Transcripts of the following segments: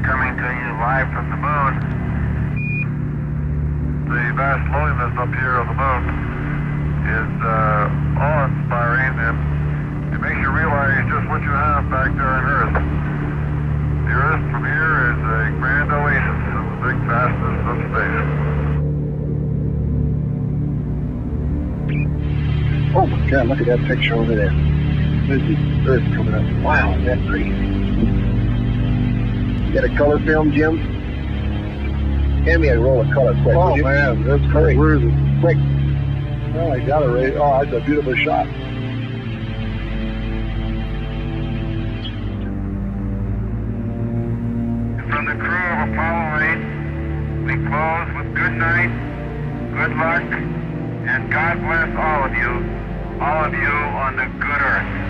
coming to you live from the moon. The vast loneliness up here on the moon is awe-inspiring, and it makes you realize just what you have back there on Earth. The Earth from here is a grand oasis in the big vastness of space. Oh my God, look at that picture over there. There's the Earth coming up. Wow, that's pretty. You got a color film, Jim? Hand me a roll of color quick. Oh man, that's great. Where is it? Quick. Oh, I got it right. Oh, that's a beautiful shot. From the crew of Apollo 8, we close with good night, good luck, and God bless all of you on the good Earth.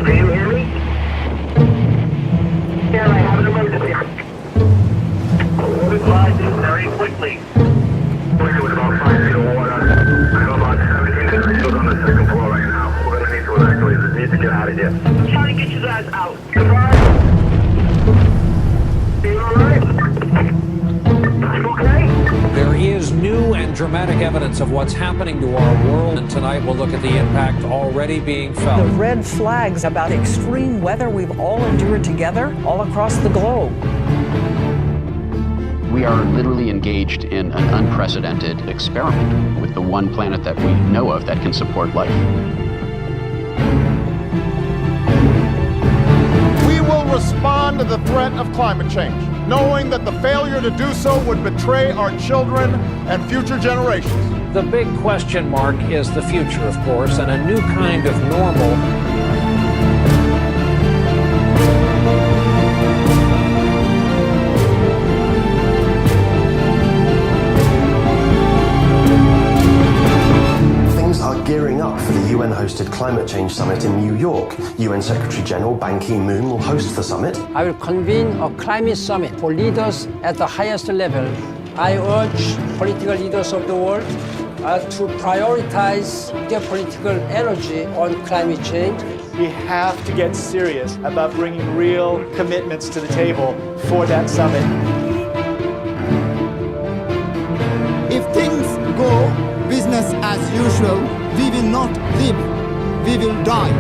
Can you hear me? Yeah, I have an emergency. Advise you very quickly. We're doing about 5 feet of water. I have about 17 individuals on the second floor right now. We're going to need to evacuate. We need to get out of here. I'm trying to get you guys out. Goodbye. Are you alright? You okay? There is new and dramatic evidence of what's happening to our world, and tonight we'll look at the impact already being felt. The red flags about extreme weather we've all endured together all across the globe. We are literally engaged in an unprecedented experiment with the one planet that we know of that can support life. We will respond to the threat of climate change, knowing that the failure to do so would betray our children and future generations. The big question mark is the future, of course, and a new kind of normal. Gearing up for the UN-hosted Climate Change Summit in New York. UN Secretary-General Ban Ki-moon will host the summit. I will convene a climate summit for leaders at the highest level. I urge political leaders of the world to prioritize their political energy on climate change. We have to get serious about bringing real commitments to the table for that summit. If things go business as usual, we will not live, we will die.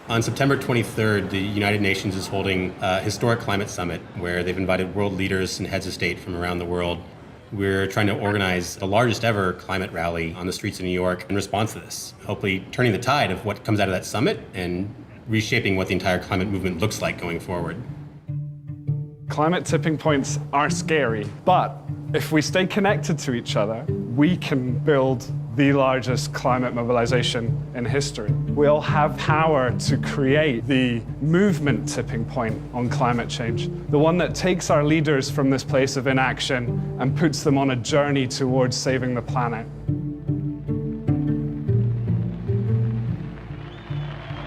On September 23rd, the United Nations is holding a historic climate summit where they've invited world leaders and heads of state from around the world. We're trying to organize the largest ever climate rally on the streets of New York in response to this, hopefully turning the tide of what comes out of that summit and reshaping what the entire climate movement looks like going forward. Climate tipping points are scary, but if we stay connected to each other, we can build the largest climate mobilization in history. We'll have power to create the movement tipping point on climate change, the one that takes our leaders from this place of inaction and puts them on a journey towards saving the planet.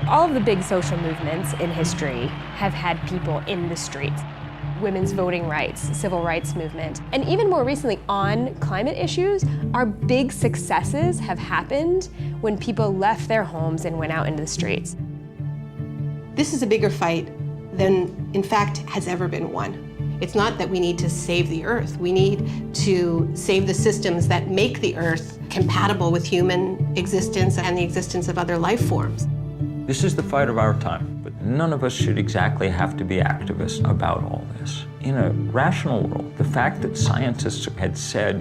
All of the big social movements in history have had people in the streets. Women's voting rights, civil rights movement, and even more recently on climate issues, our big successes have happened when people left their homes and went out into the streets. This is a bigger fight than, in fact, has ever been won. It's not that we need to save the Earth. We need to save the systems that make the Earth compatible with human existence and the existence of other life forms. This is the fight of our time, but none of us should exactly have to be activists about all this. In a rational world, the fact that scientists had said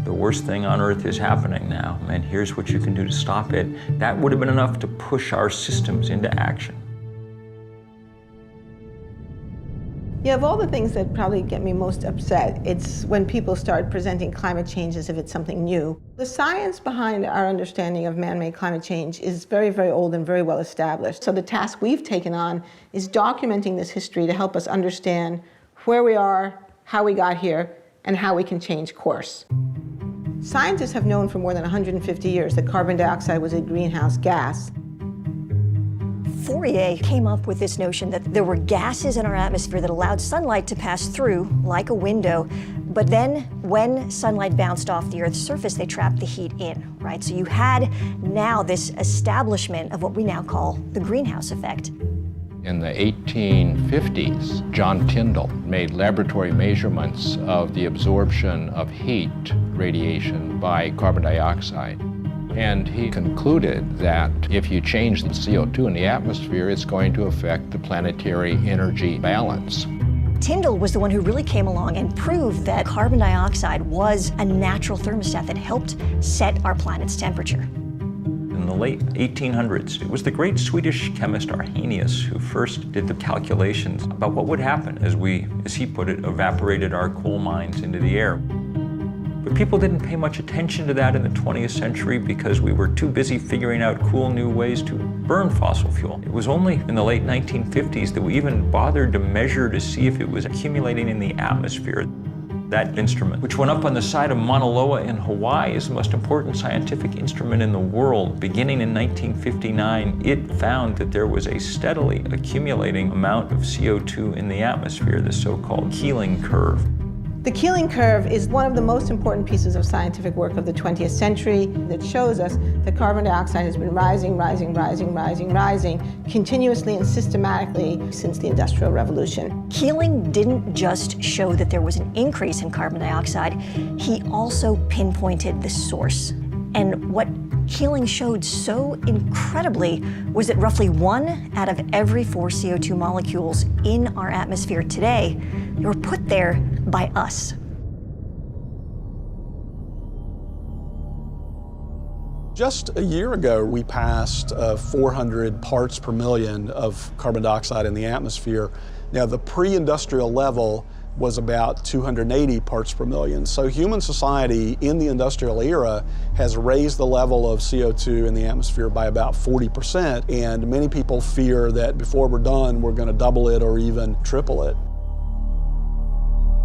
the worst thing on Earth is happening now, and here's what you can do to stop it, that would have been enough to push our systems into action. Yeah, of all the things that probably get me most upset, it's when people start presenting climate change as if it's something new. The science behind our understanding of man-made climate change is very, very old and very well established. So the task we've taken on is documenting this history to help us understand where we are, how we got here, and how we can change course. Scientists have known for more than 150 years that carbon dioxide was a greenhouse gas. Fourier came up with this notion that there were gases in our atmosphere that allowed sunlight to pass through like a window, but then when sunlight bounced off the Earth's surface, they trapped the heat in, right? So you had now this establishment of what we now call the greenhouse effect. In the 1850s, John Tyndall made laboratory measurements of the absorption of heat radiation by carbon dioxide. And he concluded that if you change the CO2 in the atmosphere, it's going to affect the planetary energy balance. Tyndall was the one who really came along and proved that carbon dioxide was a natural thermostat that helped set our planet's temperature. In the late 1800s, it was the great Swedish chemist Arrhenius who first did the calculations about what would happen as we, as he put it, evaporated our coal mines into the air. But people didn't pay much attention to that in the 20th century because we were too busy figuring out cool new ways to burn fossil fuel. It was only in the late 1950s that we even bothered to measure to see if it was accumulating in the atmosphere. That instrument, which went up on the side of Mauna Loa in Hawaii, is the most important scientific instrument in the world. Beginning in 1959, it found that there was a steadily accumulating amount of CO2 in the atmosphere, the so-called Keeling curve. The Keeling curve is one of the most important pieces of scientific work of the 20th century that shows us that carbon dioxide has been rising continuously and systematically since the Industrial Revolution. Keeling didn't just show that there was an increase in carbon dioxide, he also pinpointed the source. And what Keeling showed so incredibly was that roughly 1 out of every 4 CO2 molecules in our atmosphere today were put there by us. Just a year ago, we passed 400 parts per million of carbon dioxide in the atmosphere. Now, the pre-industrial level was about 280 parts per million. So human society in the industrial era has raised the level of CO2 in the atmosphere by about 40%, and many people fear that before we're done, we're going to double it or even triple it.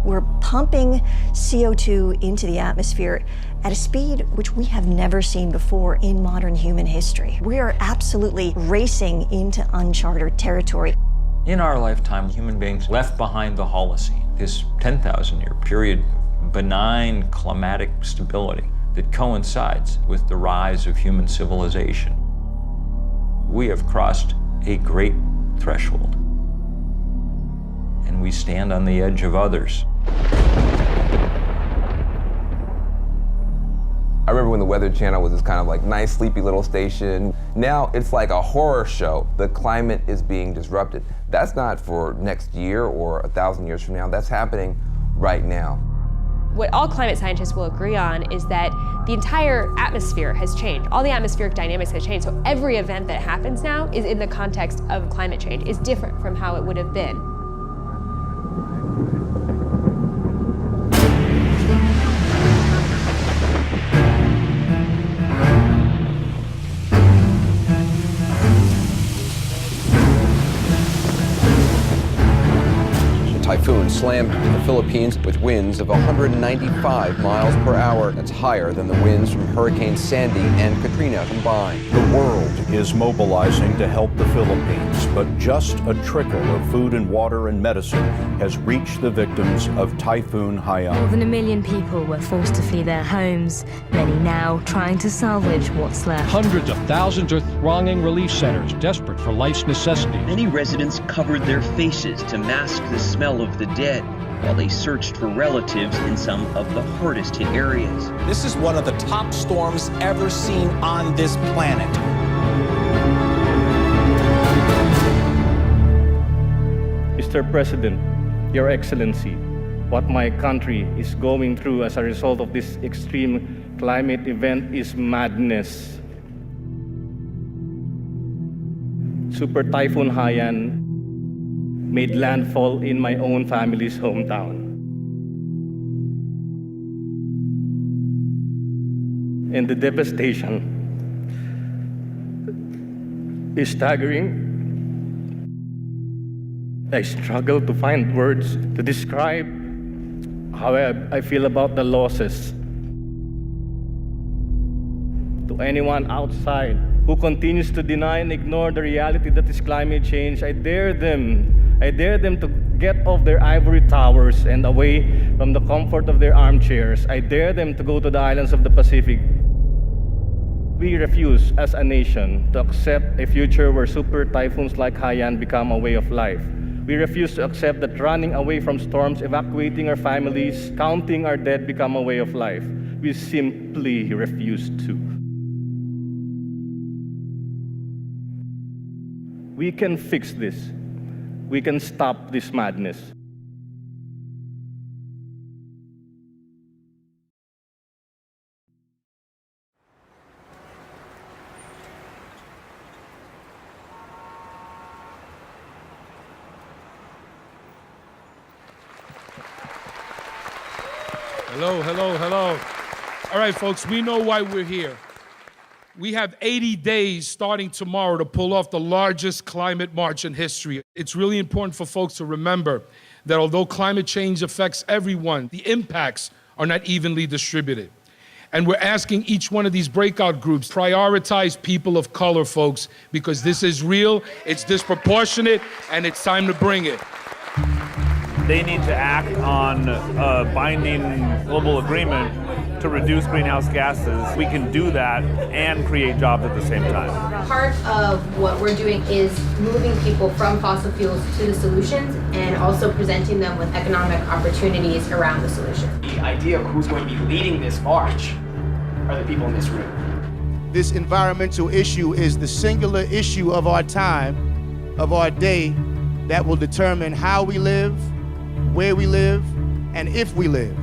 We're pumping CO2 into the atmosphere at a speed which we have never seen before in modern human history. We are absolutely racing into uncharted territory. In our lifetime, human beings left behind the Holocene, this 10,000-year period of benign climatic stability that coincides with the rise of human civilization. We have crossed a great threshold, and we stand on the edge of others. I remember when the Weather Channel was this kind of like nice, sleepy little station. Now it's like a horror show. The climate is being disrupted. That's not for next year or 1,000 years from now. That's happening right now. What all climate scientists will agree on is that the entire atmosphere has changed. All the atmospheric dynamics have changed. So every event that happens now is in the context of climate change, is different from how it would have been. Typhoon slammed the Philippines with winds of 195 miles per hour. That's higher than the winds from Hurricane Sandy and Katrina combined. The world is mobilizing to help the Philippines, but just a trickle of food and water and medicine has reached the victims of Typhoon Haiyan. More than 1 million people were forced to flee their homes, many now trying to salvage what's left. Hundreds of thousands are thronging relief centers, desperate for life's necessities. Many residents covered their faces to mask the smell of the dead while they searched for relatives in some of the hardest hit areas. This is one of the top storms ever seen on this planet. Mr. President, Your Excellency, what my country is going through as a result of this extreme climate event is madness. Super Typhoon Haiyan made landfall in my own family's hometown. And the devastation is staggering. I struggle to find words to describe how I feel about the losses. To anyone outside who continues to deny and ignore the reality that is climate change, I dare them to get off their ivory towers and away from the comfort of their armchairs. I dare them to go to the islands of the Pacific. We refuse as a nation to accept a future where super typhoons like Haiyan become a way of life. We refuse to accept that running away from storms, evacuating our families, counting our dead become a way of life. We simply refuse to. We can fix this. We can stop this madness. Hello, hello, hello. All right, folks, we know why we're here. We have 80 days starting tomorrow to pull off the largest climate march in history. It's really important for folks to remember that although climate change affects everyone, the impacts are not evenly distributed. And we're asking each one of these breakout groups, prioritize people of color, folks, because this is real, it's disproportionate, and it's time to bring it. They need to act on a binding global agreement to reduce greenhouse gases. We can do that and create jobs at the same time. Part of what we're doing is moving people from fossil fuels to the solutions and also presenting them with economic opportunities around the solution. The idea of who's going to be leading this march are the people in this room. This environmental issue is the singular issue of our time, of our day, that will determine how we live, where we live, and if we live.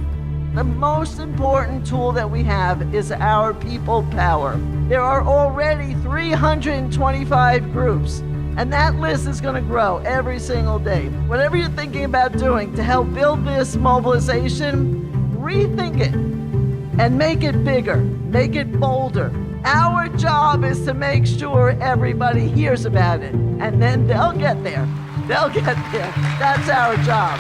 The most important tool that we have is our people power. There are already 325 groups, and that list is going to grow every single day. Whatever you're thinking about doing to help build this mobilization, rethink it and make it bigger, make it bolder. Our job is to make sure everybody hears about it, and then they'll get there. They'll get there. That's our job.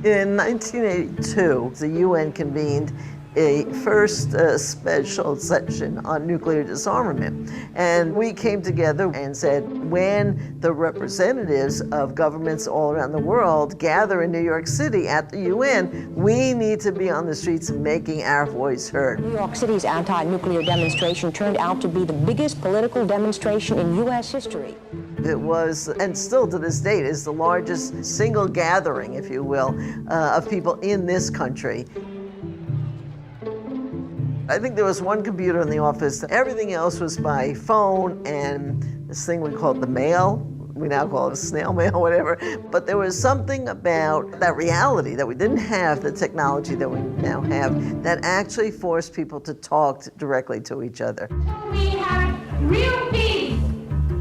In 1982, the UN convened a first special session on nuclear disarmament. And we came together and said, when the representatives of governments all around the world gather in New York City at the UN, we need to be on the streets making our voice heard. New York City's anti-nuclear demonstration turned out to be the biggest political demonstration in U.S. history. It was, and still to this date, is the largest single gathering, if you will, of people in this country. I think there was one computer in the office. Everything else was by phone and this thing we called the mail. We now call it a snail mail, whatever. But there was something about that reality that we didn't have the technology that we now have that actually forced people to talk directly to each other. We have real peace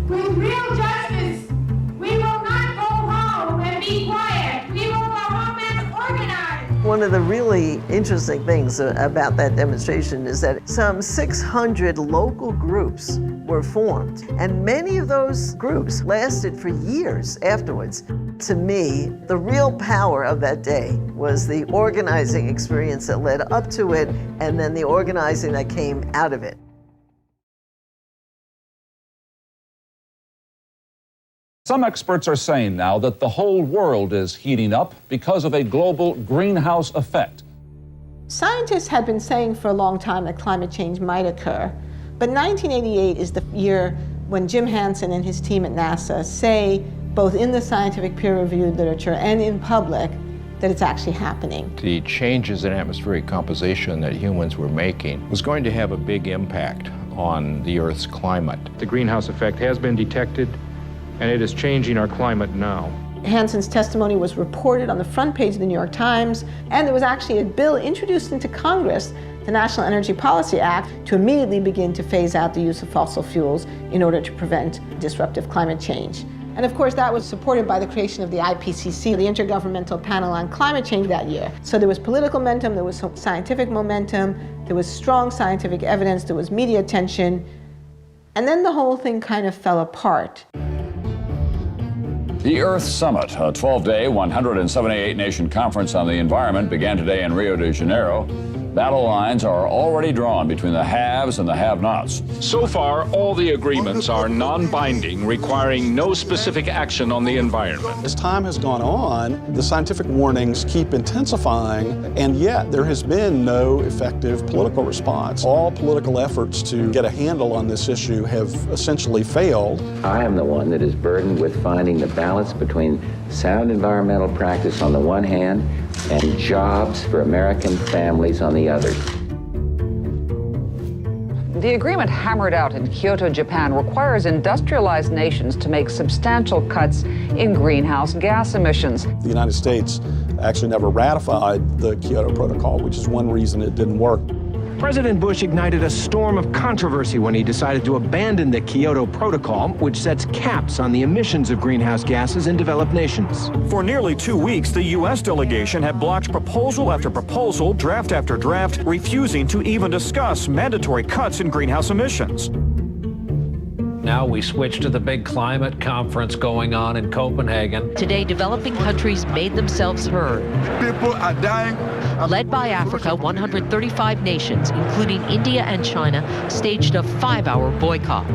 with real justice. We will not go home and be quiet. We will go home and organize. One of the really interesting things about that demonstration is that some 600 local groups were formed, and many of those groups lasted for years afterwards. To me, the real power of that day was the organizing experience that led up to it, and then the organizing that came out of it. Some experts are saying now that the whole world is heating up because of a global greenhouse effect. Scientists had been saying for a long time that climate change might occur, but 1988 is the year when Jim Hansen and his team at NASA say, both in the scientific peer-reviewed literature and in public, that it's actually happening. The changes in atmospheric composition that humans were making was going to have a big impact on the Earth's climate. The greenhouse effect has been detected, and it is changing our climate now. Hansen's testimony was reported on the front page of the New York Times, and there was actually a bill introduced into Congress, the National Energy Policy Act, to immediately begin to phase out the use of fossil fuels in order to prevent disruptive climate change. And of course, that was supported by the creation of the IPCC, the Intergovernmental Panel on Climate Change, that year. So there was political momentum, there was scientific momentum, there was strong scientific evidence, there was media attention, and then the whole thing kind of fell apart. The Earth Summit, a 12-day, 178-nation conference on the environment, began today in Rio de Janeiro. Battle lines are already drawn between the haves and the have-nots. So far, all the agreements are non-binding, requiring no specific action on the environment. As time has gone on, the scientific warnings keep intensifying, and yet there has been no effective political response. All political efforts to get a handle on this issue have essentially failed. I am the one that is burdened with finding the balance between sound environmental practice on the one hand and jobs for American families on the other. The agreement hammered out in Kyoto, Japan, requires industrialized nations to make substantial cuts in greenhouse gas emissions. The United States actually never ratified the Kyoto Protocol, which is one reason it didn't work. President Bush ignited a storm of controversy when he decided to abandon the Kyoto Protocol, which sets caps on the emissions of greenhouse gases in developed nations. For nearly 2 weeks, the U.S. delegation had blocked proposal after proposal, draft after draft, refusing to even discuss mandatory cuts in greenhouse emissions. Now we switch to the big climate conference going on in Copenhagen. Today, developing countries made themselves heard. People are dying. Led by Africa, 135 nations, including India and China, staged a 5-hour boycott,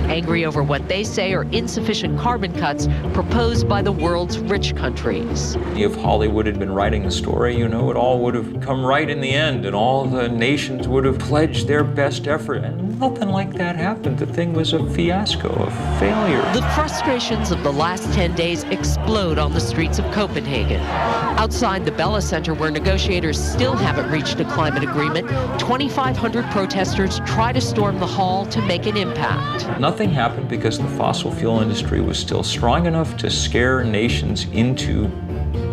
angry over what they say are insufficient carbon cuts proposed by the world's rich countries. If Hollywood had been writing the story, you know, it all would have come right in the end, and all the nations would have pledged their best effort, and nothing like that happened. The thing was a fiasco, a failure. The frustrations of the last 10 days explode on the streets of Copenhagen. Outside the Bella Center, where negotiators still haven't reached a climate agreement, 2,500 protesters try to storm the hall to make an impact. Nothing happened because the fossil fuel industry was still strong enough to scare nations into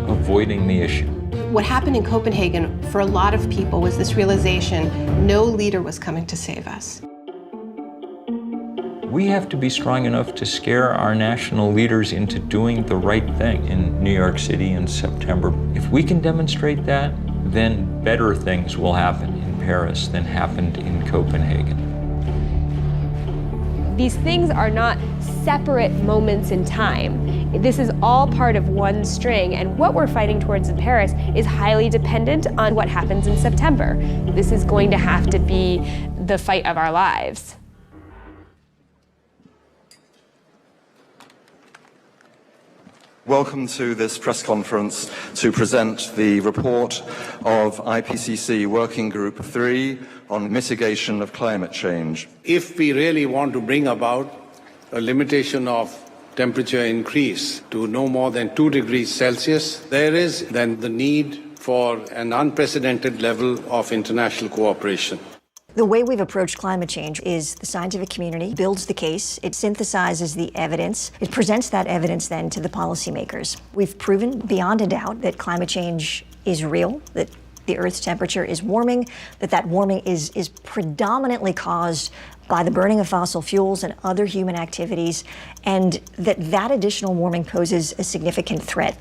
avoiding the issue. What happened in Copenhagen for a lot of people was this realization no leader was coming to save us. We have to be strong enough to scare our national leaders into doing the right thing in New York City in September. If we can demonstrate that, then better things will happen in Paris than happened in Copenhagen. These things are not separate moments in time. This is all part of one string, and what we're fighting towards in Paris is highly dependent on what happens in September. This is going to have to be the fight of our lives. Welcome to this press conference to present the report of IPCC Working Group 3 on mitigation of climate change. If we really want to bring about a limitation of temperature increase to no more than 2 degrees Celsius, there is then the need for an unprecedented level of international cooperation. The way we've approached climate change is the scientific community builds the case, it synthesizes the evidence, it presents that evidence then to the policymakers. We've proven beyond a doubt that climate change is real, that the Earth's temperature is warming, that warming is predominantly caused by the burning of fossil fuels and other human activities, and that additional warming poses a significant threat.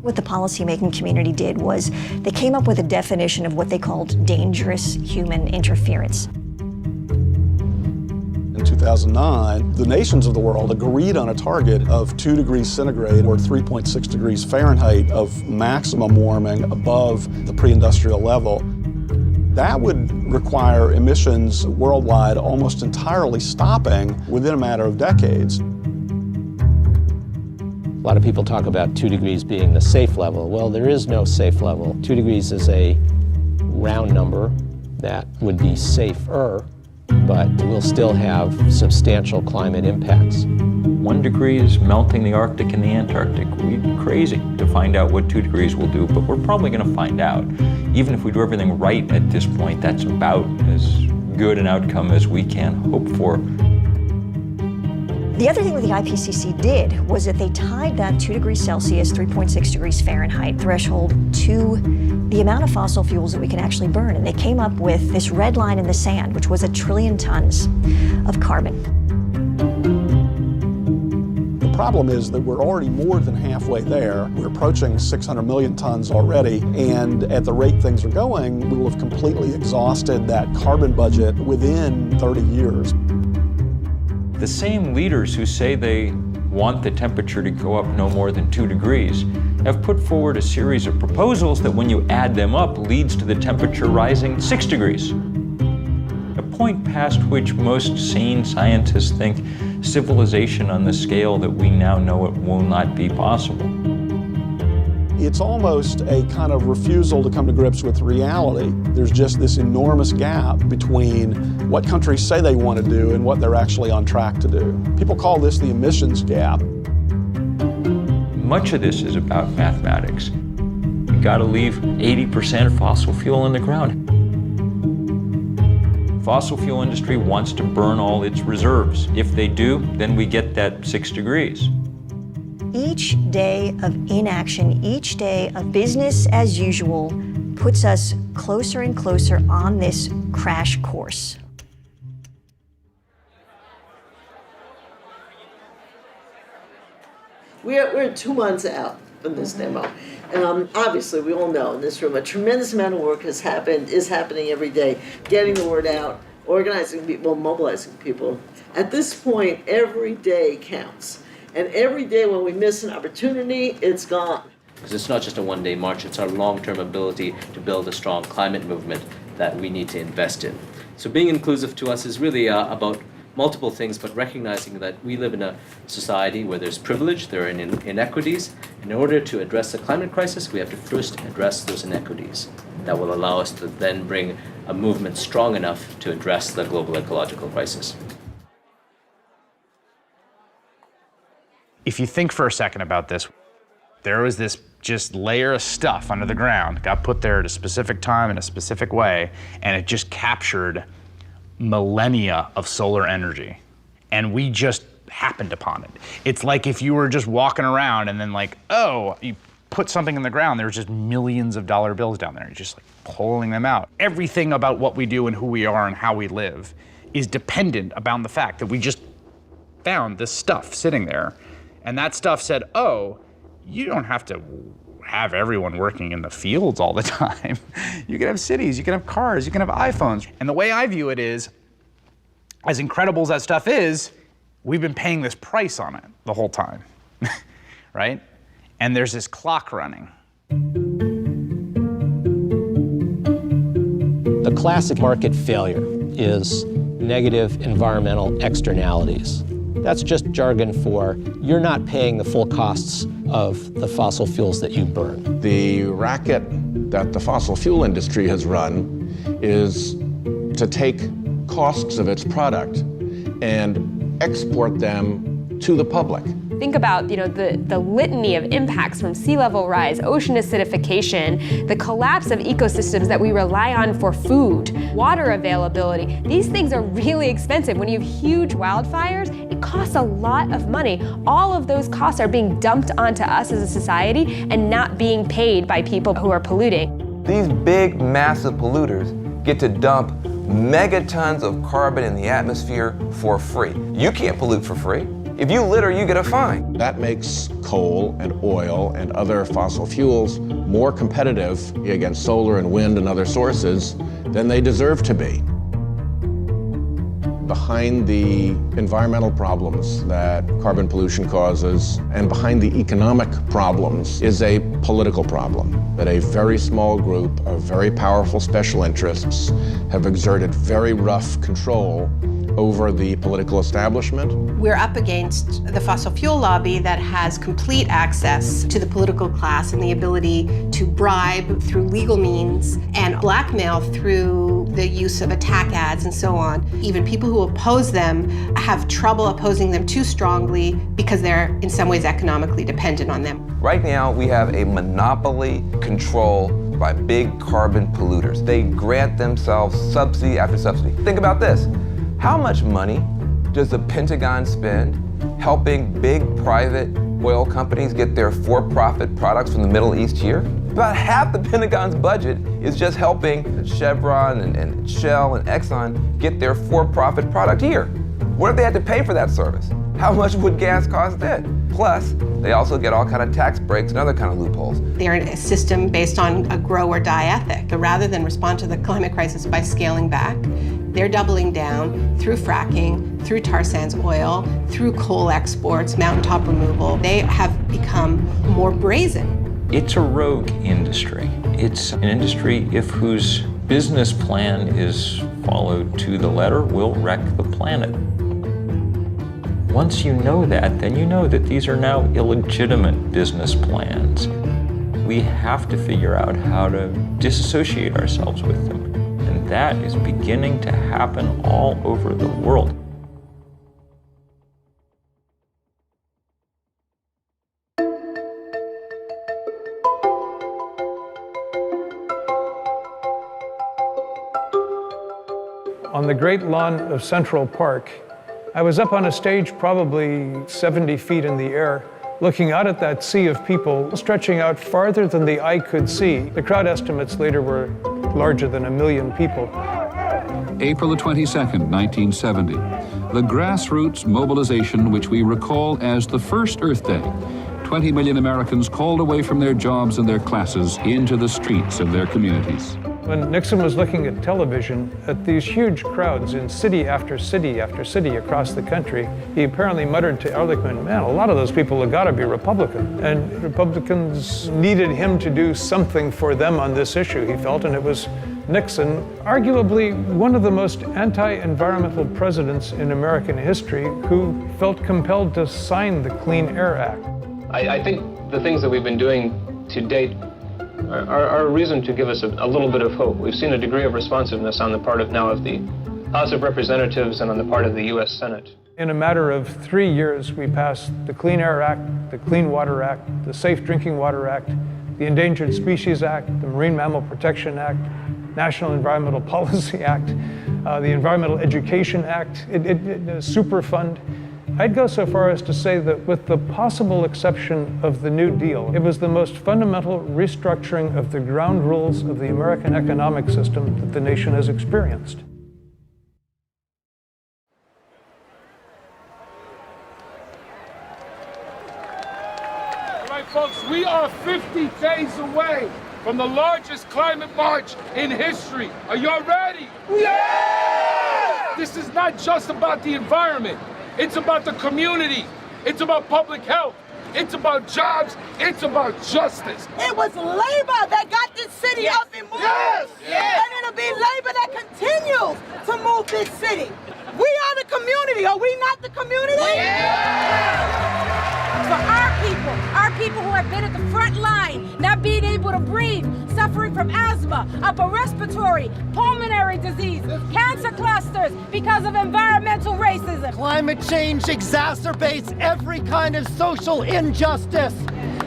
What the policymaking community did was they came up with a definition of what they called dangerous human interference. In 2009, the nations of the world agreed on a target of 2 degrees centigrade or 3.6 degrees Fahrenheit of maximum warming above the pre-industrial level. That would require emissions worldwide almost entirely stopping within a matter of decades. A lot of people talk about 2 degrees being the safe level. Well, there is no safe level. 2 degrees is a round number that would be safer, but we'll still have substantial climate impacts. 1 degree is melting the Arctic and the Antarctic. We'd be crazy to find out what 2 degrees will do, but we're probably going to find out. Even if we do everything right at this point, that's about as good an outcome as we can hope for. The other thing that the IPCC did was that they tied that 2 degrees Celsius, 3.6 degrees Fahrenheit threshold to the amount of fossil fuels that we can actually burn. And they came up with this red line in the sand, which was 1 trillion tons of carbon. The problem is that we're already more than halfway there. We're approaching 600 million tons already, and at the rate things are going, we will have completely exhausted that carbon budget within 30 years. The same leaders who say they want the temperature to go up no more than 2 degrees have put forward a series of proposals that when you add them up leads to the temperature rising 6 degrees. A point past which most sane scientists think civilization on the scale that we now know it will not be possible. It's almost a kind of refusal to come to grips with reality. There's just this enormous gap between what countries say they want to do and what they're actually on track to do. People call this the emissions gap. Much of this is about mathematics. You gotta leave 80% of fossil fuel in the ground. Fossil fuel industry wants to burn all its reserves. If they do, then we get that 6 degrees. Each day of inaction, each day of business as usual puts us closer and closer on this crash course. We're 2 months out from this demo. Obviously, we all know in this room a tremendous amount of work is happening every day, getting the word out, organizing people, mobilizing people. At this point, every day counts. And every day when we miss an opportunity, it's gone. Because it's not just a one-day march, it's our long-term ability to build a strong climate movement that we need to invest in. So being inclusive to us is really about multiple things, but recognizing that we live in a society where there's privilege, there are inequities. In order to address the climate crisis, we have to first address those inequities. That will allow us to then bring a movement strong enough to address the global ecological crisis. If you think for a second about this, there was this just layer of stuff under the ground, got put there at a specific time in a specific way, and it just captured millennia of solar energy. And we just happened upon it. It's like if you were just walking around and then like, oh, you put something in the ground, there's just millions of dollar bills down there. You're just like pulling them out. Everything about what we do and who we are and how we live is dependent upon the fact that we just found this stuff sitting there. And that stuff said, oh, you don't have to have everyone working in the fields all the time. You can have cities, you can have cars, you can have iPhones. And the way I view it is, as incredible as that stuff is, we've been paying this price on it the whole time, right? And there's this clock running. The classic market failure is negative environmental externalities. That's just jargon for you're not paying the full costs of the fossil fuels that you burn. The racket that the fossil fuel industry has run is to take costs of its product and export them to the public. Think about, the litany of impacts from sea level rise, ocean acidification, the collapse of ecosystems that we rely on for food, water availability. These things are really expensive. When you have huge wildfires, it costs a lot of money. All of those costs are being dumped onto us as a society and not being paid by people who are polluting. These big, massive polluters get to dump megatons of carbon in the atmosphere for free. You can't pollute for free. If you litter, you get a fine. That makes coal and oil and other fossil fuels more competitive against solar and wind and other sources than they deserve to be. Behind the environmental problems that carbon pollution causes and behind the economic problems is a political problem that a very small group of very powerful special interests have exerted very rough control over the political establishment. We're up against the fossil fuel lobby that has complete access to the political class and the ability to bribe through legal means and blackmail through the use of attack ads and so on. Even people who oppose them have trouble opposing them too strongly because they're in some ways economically dependent on them. Right now, we have a monopoly control by big carbon polluters. They grant themselves subsidy after subsidy. Think about this. How much money does the Pentagon spend helping big private oil companies get their for-profit products from the Middle East here? About half the Pentagon's budget is just helping Chevron and Shell and Exxon get their for-profit product here. What if they had to pay for that service? How much would gas cost then? Plus, they also get all kind of tax breaks and other kind of loopholes. They're in a system based on a grow or die ethic. But rather than respond to the climate crisis by scaling back, they're doubling down through fracking, through tar sands oil, through coal exports, mountaintop removal. They have become more brazen. It's a rogue industry. It's an industry whose business plan is followed to the letter will wreck the planet. Once you know that, then you know that these are now illegitimate business plans. We have to figure out how to disassociate ourselves with them. And that is beginning to happen all over the world. On the great lawn of Central Park, I was up on a stage probably 70 feet in the air, looking out at that sea of people stretching out farther than the eye could see. The crowd estimates later were larger than 1 million people. April the 22nd, 1970. The grassroots mobilization, which we recall as the first Earth Day. 20 million Americans called away from their jobs and their classes into the streets of their communities. When Nixon was looking at television at these huge crowds in city after city after city across the country, he apparently muttered to Ehrlichman, man, a lot of those people have got to be Republican. And Republicans needed him to do something for them on this issue, he felt, and it was Nixon, arguably one of the most anti-environmental presidents in American history, who felt compelled to sign the Clean Air Act. I think the things that we've been doing to date are a reason to give us a little bit of hope. We've seen a degree of responsiveness on the part of the House of Representatives and on the part of the U.S. Senate. In a matter of 3 years, we passed the Clean Air Act, the Clean Water Act, the Safe Drinking Water Act, the Endangered Species Act, the Marine Mammal Protection Act, National Environmental Policy Act, the Environmental Education Act, Superfund. I'd go so far as to say that with the possible exception of the New Deal, it was the most fundamental restructuring of the ground rules of the American economic system that the nation has experienced. All right, folks, we are 50 days away from the largest climate march in history. Are y'all ready? Yeah! This is not just about the environment. It's about the community. It's about public health. It's about jobs. It's about justice. It was labor that got this city up and moving. Yes! Yes! And it'll be labor that continues to move this city. We are the community. Are we not the community? Yeah! For our people who have been at the front line, not being able to breathe, suffering from asthma, upper respiratory, pulmonary disease, cancer clusters because of environmental racism. Climate change exacerbates every kind of social injustice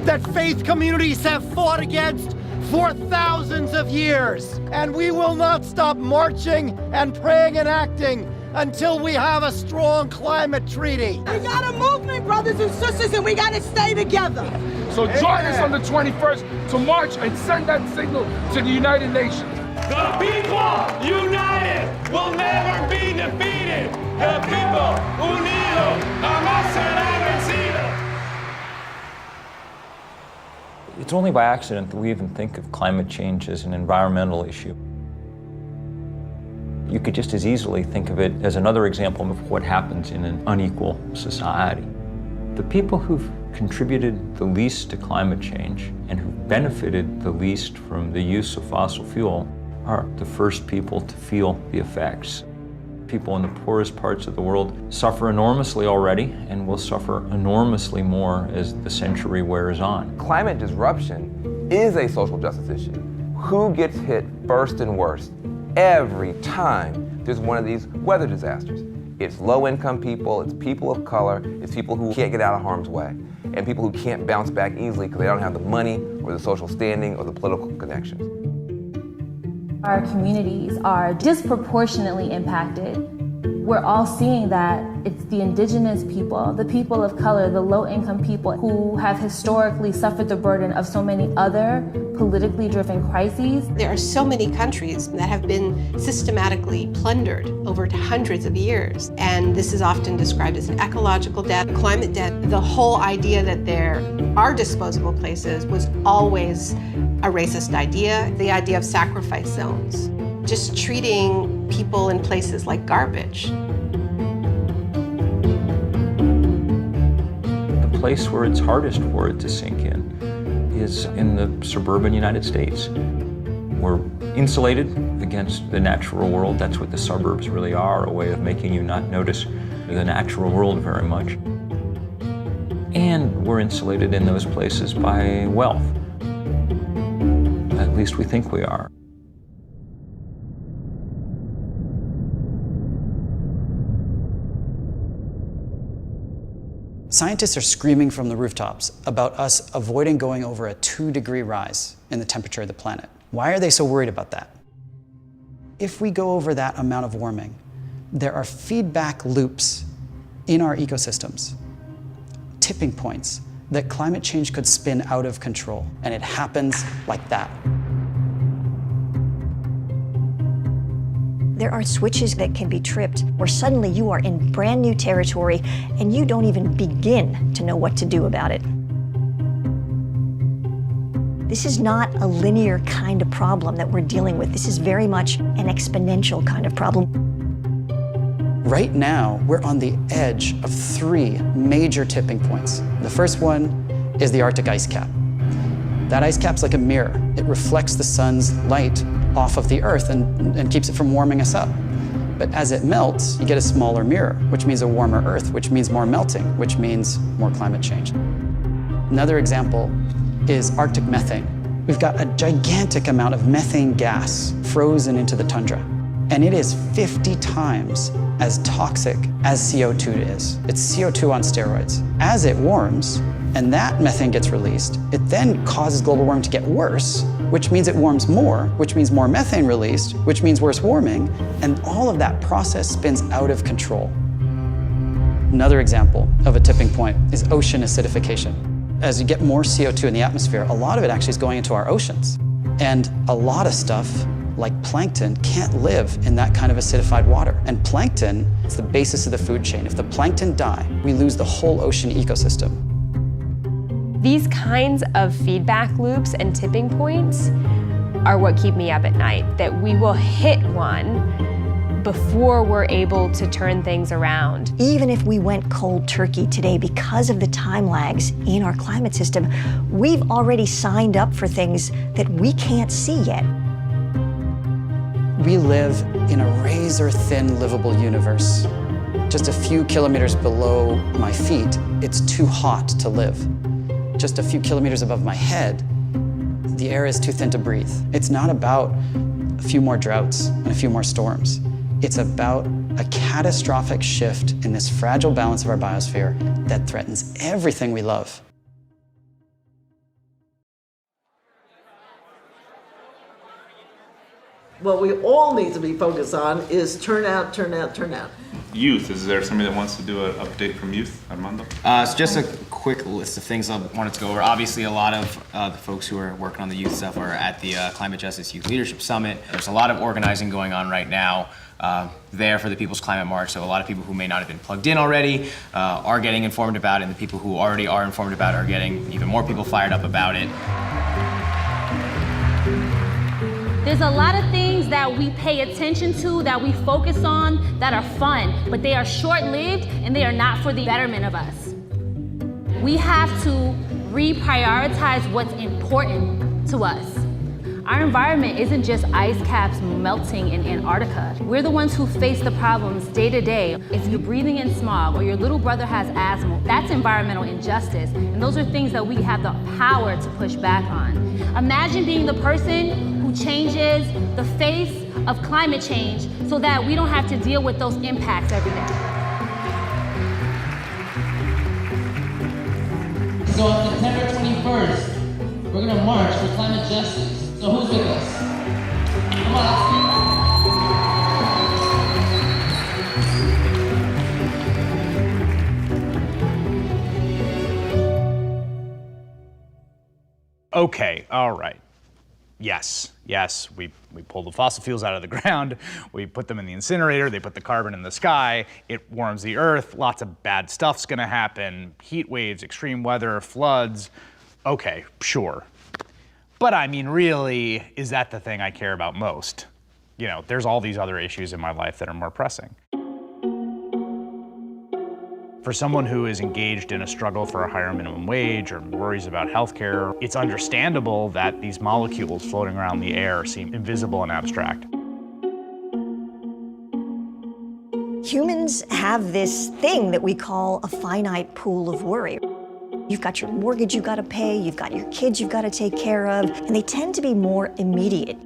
that faith communities have fought against for thousands of years. And we will not stop marching and praying and acting until we have a strong climate treaty. We got a movement, brothers and sisters, and we got to stay together. So join us on the 21st to march and send that signal to the United Nations. The people united will never be defeated. The people unidos jamás serán vencidos. It's only by accident that we even think of climate change as an environmental issue. You could just as easily think of it as another example of what happens in an unequal society. The people who've contributed the least to climate change and who've benefited the least from the use of fossil fuel are the first people to feel the effects. People in the poorest parts of the world suffer enormously already and will suffer enormously more as the century wears on. Climate disruption is a social justice issue. Who gets hit first and worst? every time there's one of these weather disasters. It's low-income people, it's people of color, it's people who can't get out of harm's way, and people who can't bounce back easily because they don't have the money or the social standing or the political connections. Our communities are disproportionately impacted. We're all seeing that it's the indigenous people, the people of color, the low-income people who have historically suffered the burden of so many other politically driven crises. There are so many countries that have been systematically plundered over hundreds of years, and this is often described as an ecological debt, climate debt. The whole idea that there are disposable places was always a racist idea, the idea of sacrifice zones. Just treating people in places like garbage. The place where it's hardest for it to sink in is in the suburban United States. We're insulated against the natural world. That's what the suburbs really are, a way of making you not notice the natural world very much. And we're insulated in those places by wealth. At least we think we are. Scientists are screaming from the rooftops about us avoiding going over a 2-degree rise in the temperature of the planet. Why are they so worried about that? If we go over that amount of warming, there are feedback loops in our ecosystems, tipping points that climate change could spin out of control, and it happens like that. There are switches that can be tripped where suddenly you are in brand new territory and you don't even begin to know what to do about it. This is not a linear kind of problem that we're dealing with. This is very much an exponential kind of problem. Right now, we're on the edge of 3 major tipping points. The first one is the Arctic ice cap. That ice cap's like a mirror. It reflects the sun's light off of the Earth and keeps it from warming us up. But as it melts, you get a smaller mirror, which means a warmer Earth, which means more melting, which means more climate change. Another example is Arctic methane. We've got a gigantic amount of methane gas frozen into the tundra, and it is 50 times as toxic as CO2 is. It's CO2 on steroids. As it warms, and that methane gets released, it then causes global warming to get worse, which means it warms more, which means more methane released, which means worse warming, and all of that process spins out of control. Another example of a tipping point is ocean acidification. As you get more CO2 in the atmosphere, a lot of it actually is going into our oceans. And a lot of stuff, like plankton, can't live in that kind of acidified water. And plankton is the basis of the food chain. If the plankton die, we lose the whole ocean ecosystem. These kinds of feedback loops and tipping points are what keep me up at night, that we will hit one before we're able to turn things around. Even if we went cold turkey today because of the time lags in our climate system, we've already signed up for things that we can't see yet. We live in a razor-thin livable universe. Just a few kilometers below my feet, it's too hot to live. Just a few kilometers above my head, the air is too thin to breathe. It's not about a few more droughts and a few more storms. It's about a catastrophic shift in this fragile balance of our biosphere that threatens everything we love. What we all need to be focused on is turnout, turnout, turnout. Youth, is there somebody that wants to do an update from youth, Armando? So just a quick list of things I wanted to go over. Obviously, a lot of the folks who are working on the youth stuff are at the Climate Justice Youth Leadership Summit. There's a lot of organizing going on right now there for the People's Climate March. So a lot of people who may not have been plugged in already are getting informed about it, and the people who already are informed about it are getting even more people fired up about it. There's a lot of things that we pay attention to, that we focus on, that are fun, but they are short-lived and they are not for the betterment of us. We have to reprioritize what's important to us. Our environment isn't just ice caps melting in Antarctica. We're the ones who face the problems day to day. If you're breathing in smog or your little brother has asthma, that's environmental injustice. And those are things that we have the power to push back on. Imagine being the person who changes the face of climate change so that we don't have to deal with those impacts every day. So on September 21st, we're gonna march for climate justice. So who's with us? Come on, let's do it. Okay, all right. Yes, we pull the fossil fuels out of the ground, we put them in the incinerator, they put the carbon in the sky, it warms the earth, lots of bad stuff's gonna happen, heat waves, extreme weather, floods. Okay, sure. But I mean, really, is that the thing I care about most? You know, there's all these other issues in my life that are more pressing. For someone who is engaged in a struggle for a higher minimum wage or worries about healthcare, it's understandable that these molecules floating around the air seem invisible and abstract. Humans have this thing that we call a finite pool of worry. You've got your mortgage you've got to pay, you've got your kids you've got to take care of, and they tend to be more immediate.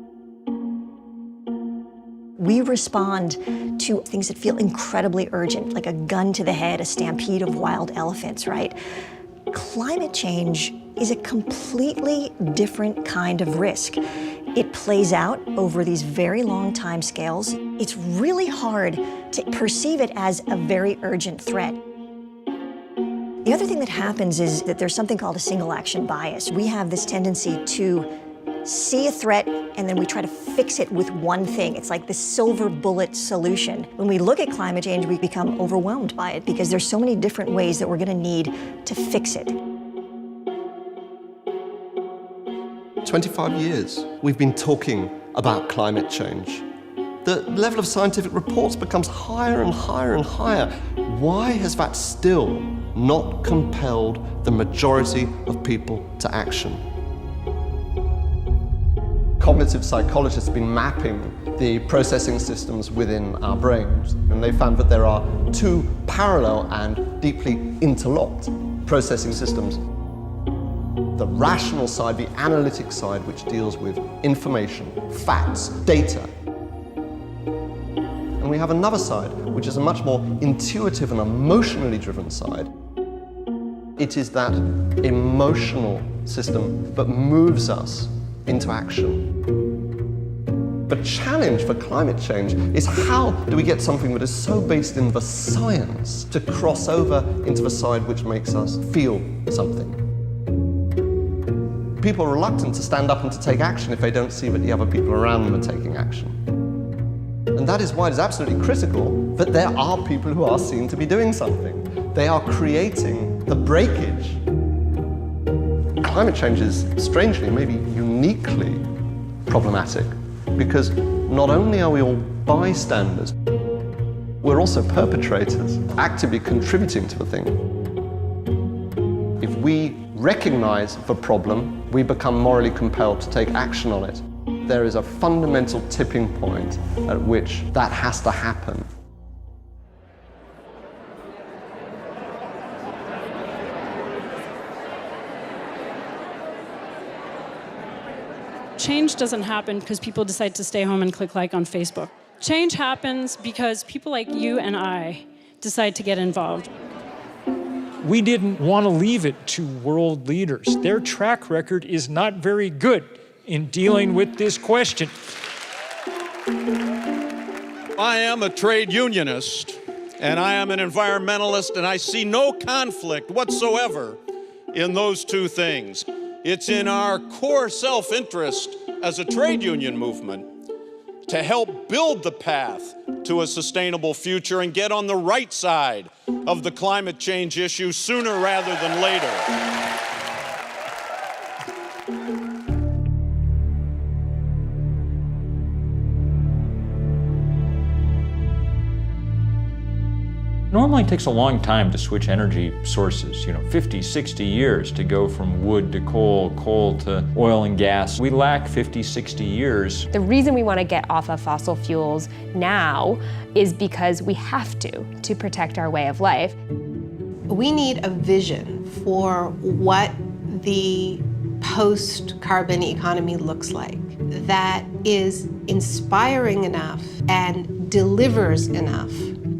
We respond to things that feel incredibly urgent, like a gun to the head, a stampede of wild elephants, right? Climate change is a completely different kind of risk. It plays out over these very long time scales. It's really hard to perceive it as a very urgent threat. The other thing that happens is that there's something called a single action bias. We have this tendency to see a threat and then we try to fix it with one thing. It's like the silver bullet solution. When we look at climate change, we become overwhelmed by it because there's so many different ways that we're gonna need to fix it. 25 years we've been talking about climate change. The level of scientific reports becomes higher and higher and higher. Why has that still not compelled the majority of people to action? Cognitive psychologists have been mapping the processing systems within our brains, and they found that there are two parallel and deeply interlocked processing systems. The rational side, the analytic side, which deals with information, facts, data. And we have another side, which is a much more intuitive and emotionally driven side. It is that emotional system that moves us into action. The challenge for climate change is how do we get something that is so based in the science to cross over into the side which makes us feel something. People are reluctant to stand up and to take action if they don't see that the other people around them are taking action. And that is why it is absolutely critical that there are people who are seen to be doing something. They are creating the breakage. Climate change is strangely, maybe uniquely problematic because not only are we all bystanders, we're also perpetrators, actively contributing to the thing. If we recognize the problem, we become morally compelled to take action on it. There is a fundamental tipping point at which that has to happen. Change doesn't happen because people decide to stay home and click like on Facebook. Change happens because people like you and I decide to get involved. We didn't want to leave it to world leaders. Their track record is not very good in dealing with this question. I am a trade unionist, and I am an environmentalist, and I see no conflict whatsoever in those two things. It's in our core self-interest as a trade union movement to help build the path to a sustainable future and get on the right side of the climate change issue sooner rather than later. Normally it takes a long time to switch energy sources, 50, 60 years to go from wood to coal, coal to oil and gas. We lack 50, 60 years. The reason we want to get off of fossil fuels now is because we have to protect our way of life. We need a vision for what the post-carbon economy looks like. that is inspiring enough and delivers enough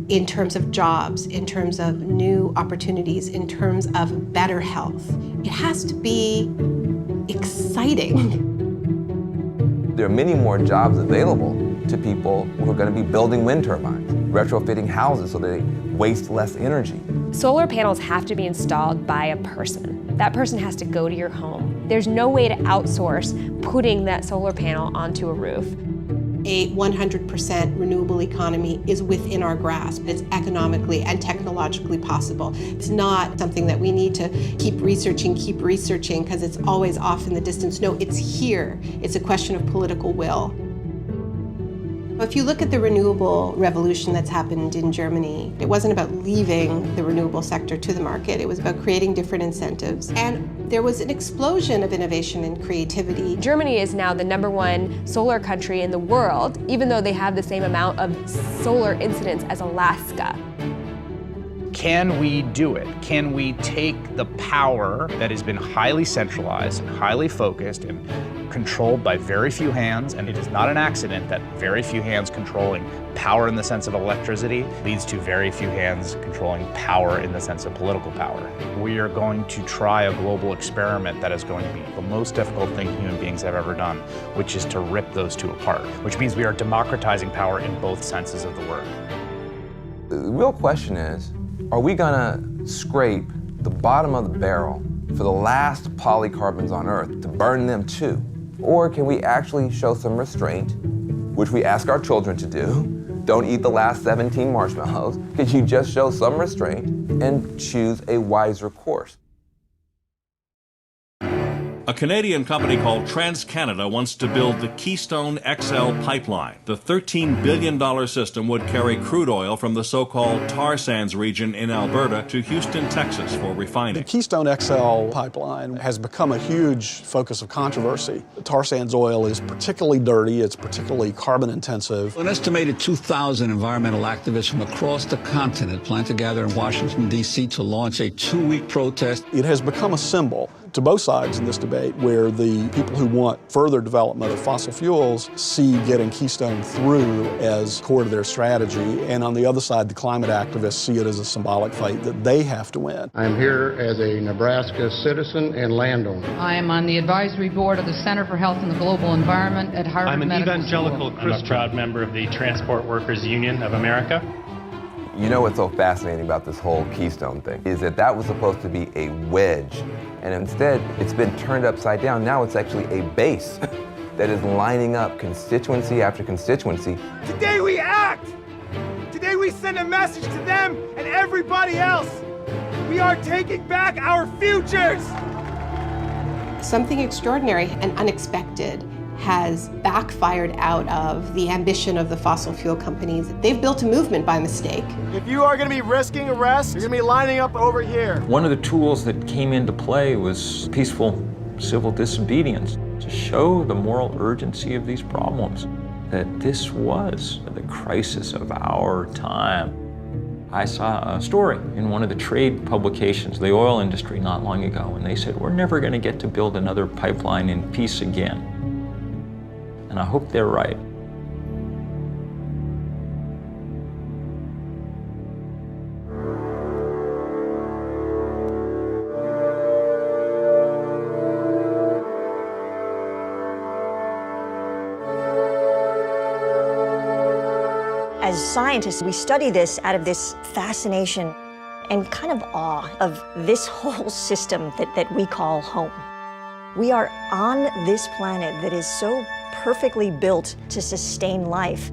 in terms of jobs, in terms of new opportunities, in terms of better health. It has to be exciting. There are many more jobs available to people who are going to be building wind turbines, retrofitting houses so they waste less energy. Solar panels have to be installed by a person. That person has to go to your home. There's no way to outsource putting that solar panel onto a roof. A 100% renewable economy is within our grasp. It's economically and technologically possible. It's not something that we need to keep researching, because it's always off in the distance. No, it's here. It's a question of political will. If you look at the renewable revolution that's happened in Germany, it wasn't about leaving the renewable sector to the market. It was about creating different incentives. And there was an explosion of innovation and creativity. Germany is now the #1 solar country in the world, even though they have the same amount of solar incidents as Alaska. Can we do it? Can we take the power that has been highly centralized and highly focused and controlled by very few hands, and it is not an accident that very few hands controlling power in the sense of electricity leads to very few hands controlling power in the sense of political power. We are going to try a global experiment that is going to be the most difficult thing human beings have ever done, which is to rip those two apart, which means we are democratizing power in both senses of the word. The real question is, are we gonna scrape the bottom of the barrel for the last polycarbons on Earth to burn them too? Or can we actually show some restraint, which we ask our children to do? Don't eat the last 17 marshmallows. Could you just show some restraint and choose a wiser course? A Canadian company called TransCanada wants to build the Keystone XL pipeline. The $13 billion system would carry crude oil from the so-called tar sands region in Alberta to Houston, Texas for refining. The Keystone XL pipeline has become a huge focus of controversy. The tar sands oil is particularly dirty, it's particularly carbon intensive. An estimated 2,000 environmental activists from across the continent plan to gather in Washington, D.C. to launch a 2-week protest. It has become a symbol to both sides in this debate, where the people who want further development of fossil fuels see getting Keystone through as core to their strategy, and on the other side, the climate activists see it as a symbolic fight that they have to win. I'm here as a Nebraska citizen and landowner. I am on the advisory board of the Center for Health and the Global Environment at Harvard Medical School. I'm an evangelical Christian. I'm a proud member of the Transport Workers Union of America. You know what's so fascinating about this whole Keystone thing is that was supposed to be a wedge, and instead it's been turned upside down. Now it's actually a base that is lining up constituency after constituency. Today we act! Today we send a message to them and everybody else. We are taking back our futures! Something extraordinary and unexpected has backfired out of the ambition of the fossil fuel companies. They've built a movement by mistake. If you are going to be risking arrest, you're going to be lining up over here. One of the tools that came into play was peaceful civil disobedience to show the moral urgency of these problems, that this was the crisis of our time. I saw a story in one of the trade publications, the oil industry, not long ago, and they said, we're never going to get to build another pipeline in peace again. And I hope they're right. As scientists, we study this out of this fascination and kind of awe of this whole system that we call home. We are on this planet that is so perfectly built to sustain life.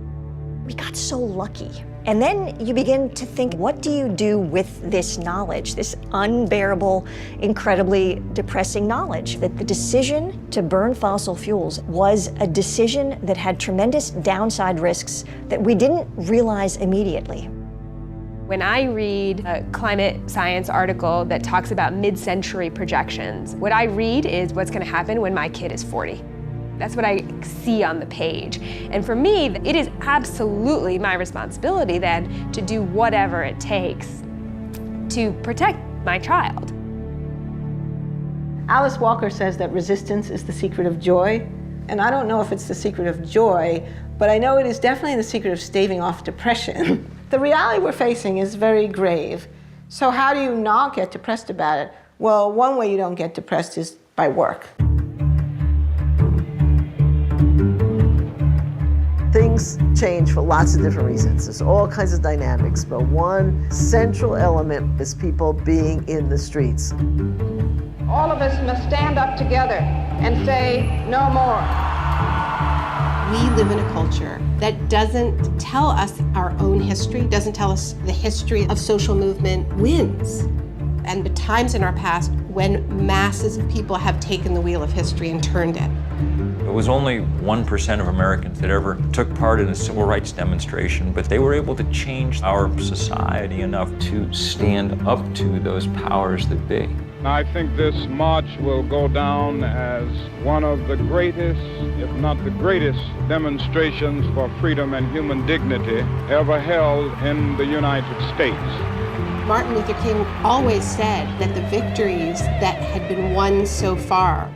We got so lucky. And then you begin to think, what do you do with this knowledge, this unbearable, incredibly depressing knowledge? That the decision to burn fossil fuels was a decision that had tremendous downside risks that we didn't realize immediately. When I read a climate science article that talks about mid-century projections, what I read is what's going to happen when my kid is 40. That's what I see on the page. And for me, it is absolutely my responsibility then to do whatever it takes to protect my child. Alice Walker says that resistance is the secret of joy. And I don't know if it's the secret of joy, but I know it is definitely the secret of staving off depression. The reality we're facing is very grave. So how do you not get depressed about it? Well, one way you don't get depressed is by work. Things change for lots of different reasons. There's all kinds of dynamics, but one central element is people being in the streets. All of us must stand up together and say no more. We live in a culture that doesn't tell us our own history, doesn't tell us the history of social movement wins. And the times in our past when masses of people have taken the wheel of history and turned it. It was only 1% of Americans that ever took part in a civil rights demonstration, but they were able to change our society enough to stand up to those powers that be. I think this march will go down as one of the greatest, if not the greatest, demonstrations for freedom and human dignity ever held in the United States. Martin Luther King always said that the victories that had been won so far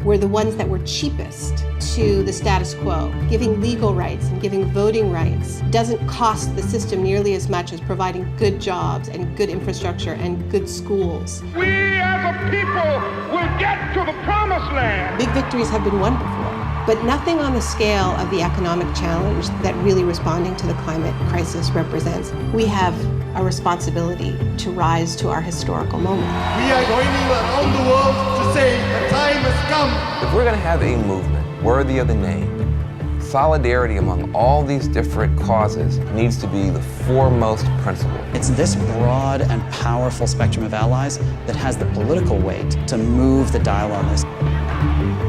were the ones that were cheapest to the status quo. Giving legal rights and giving voting rights doesn't cost the system nearly as much as providing good jobs and good infrastructure and good schools. We as a people will get to the promised land. Big victories have been won before, but nothing on the scale of the economic challenge that really responding to the climate crisis represents. We have a responsibility to rise to our historical moment. We are going around the world to say the time has come. If we're going to have a movement worthy of the name, solidarity among all these different causes needs to be the foremost principle. It's this broad and powerful spectrum of allies that has the political weight to move the dial on this.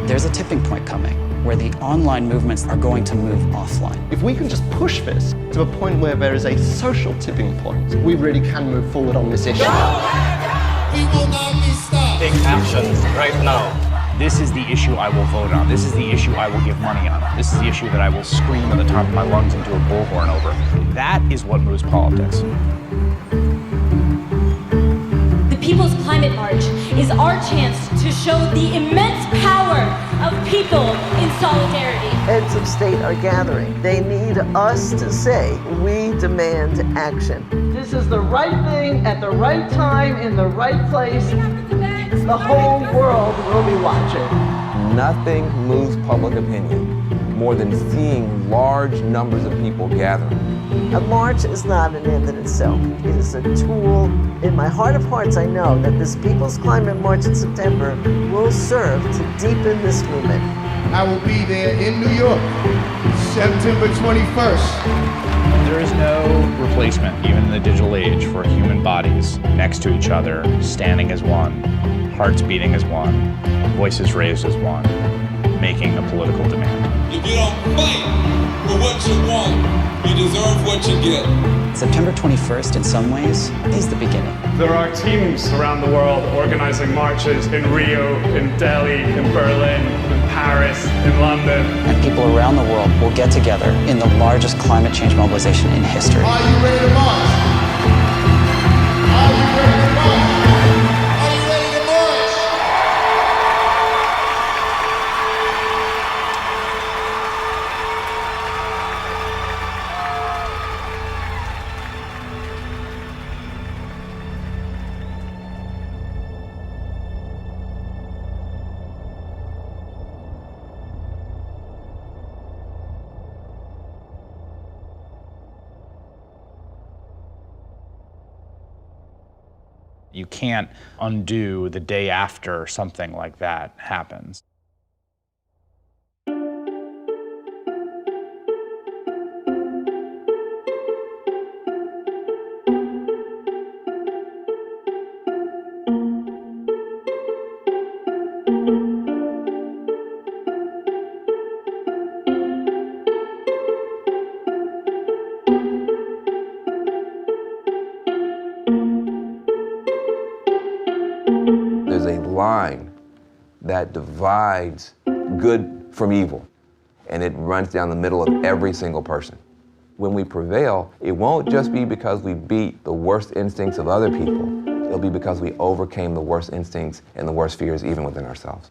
There's a tipping point coming where the online movements are going to move offline. If we can just push this to a point where there is a social tipping point, we really can move forward on this issue. We will not be stopped. Take action right now. This is the issue I will vote on. This is the issue I will give money on. This is the issue that I will scream at the top of my lungs into a bullhorn over. That is what moves politics. The People's Climate March is our chance to show the immense power of people in solidarity. Heads of state are gathering. They need us to say, we demand action. This is the right thing at the right time in the right place. The whole world will be watching. Nothing moves public opinion more than seeing large numbers of people gathering. A march is not an end in itself. It is a tool. In my heart of hearts, I know that this People's Climate March in September will serve to deepen this movement. I will be there in New York, September 21st. There is no replacement, even in the digital age, for human bodies next to each other, standing as one, hearts beating as one, voices raised as one, making a political demand. If you don't fight for what you want, you deserve what you get. September 21st, in some ways, is the beginning. There are teams around the world organizing marches in Rio, in Delhi, in Berlin, in Paris, in London. And people around the world will get together in the largest climate change mobilization in history. Are you ready to march? Are you ready to march? Are you ready to march? You can't undo the day after something like that happens. There's a line that divides good from evil, and it runs down the middle of every single person. When we prevail, it won't just be because we beat the worst instincts of other people. It'll be because we overcame the worst instincts and the worst fears even within ourselves.